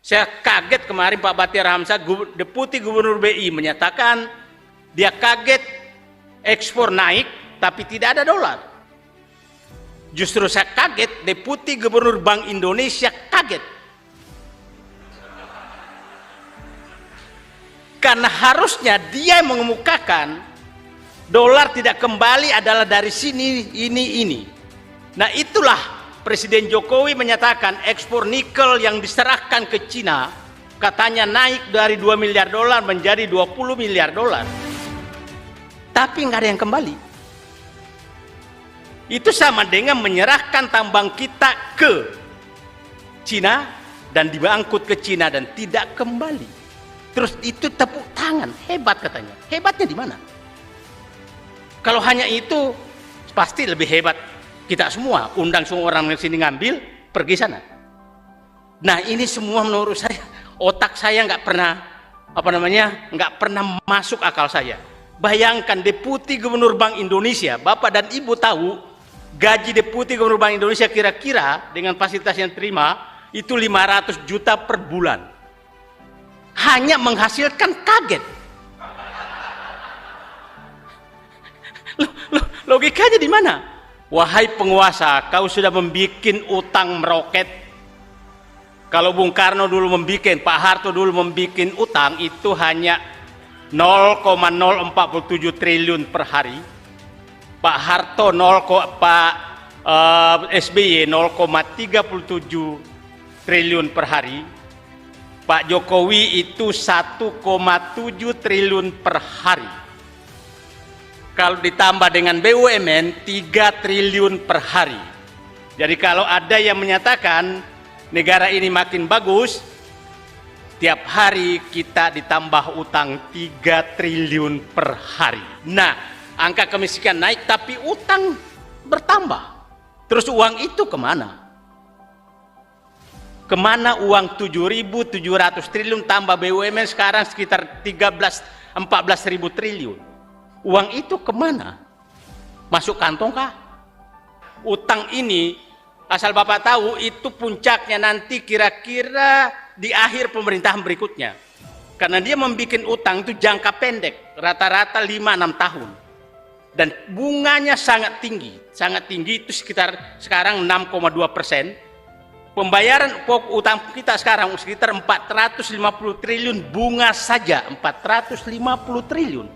Saya kaget kemarin Pak Batiar Hamzah, Deputi Gubernur BI menyatakan dia kaget ekspor naik tapi tidak ada dolar. Justru saya kaget Deputi Gubernur Bank Indonesia kaget. Karena harusnya dia yang mengemukakan dolar tidak kembali adalah dari sini, ini. Nah itulah Presiden Jokowi menyatakan ekspor nikel yang diserahkan ke Cina katanya naik dari 2 miliar dolar menjadi 20 miliar dolar. Tapi nggak ada yang kembali. Itu sama dengan menyerahkan tambang kita ke Cina dan diangkut ke Cina dan tidak kembali. Terus itu tepuk tangan, hebat katanya. Hebatnya di mana? Kalau hanya itu pasti lebih hebat kita semua, undang semua orang di sini ngambil, pergi sana. Nah ini semua menurut saya, otak saya nggak pernah, nggak pernah masuk akal saya. Bayangkan Deputi Gubernur Bank Indonesia, Bapak dan Ibu tahu, gaji Deputi Gubernur Bank Indonesia kira-kira dengan fasilitas yang terima, itu 500 juta per bulan. Hanya menghasilkan kaget. Logikanya di mana? Wahai penguasa, kau sudah membuat utang meroket. Kalau Bung Karno dulu membuat, Pak Harto dulu membuat utang itu hanya 0,047 triliun per hari. Pak Harto SBY 0,37 triliun per hari. Pak Jokowi itu 1,7 triliun per hari. Kalau ditambah dengan BUMN 3 triliun per hari. Jadi kalau ada yang menyatakan negara ini makin bagus, tiap hari kita ditambah utang 3 triliun per hari. Nah, angka kemiskinan naik tapi utang bertambah. Terus uang itu kemana? Kemana uang 7.700 triliun tambah BUMN sekarang sekitar 14.000 triliun? Uang itu kemana? Masuk kantong kah? Utang ini, asal Bapak tahu, itu puncaknya nanti kira-kira di akhir pemerintahan berikutnya. Karena dia membuat utang itu jangka pendek, rata-rata 5-6 tahun. Dan bunganya sangat tinggi itu sekitar sekarang 6,2%. Pembayaran pokok utang kita sekarang sekitar 450 triliun bunga saja, 450 triliun.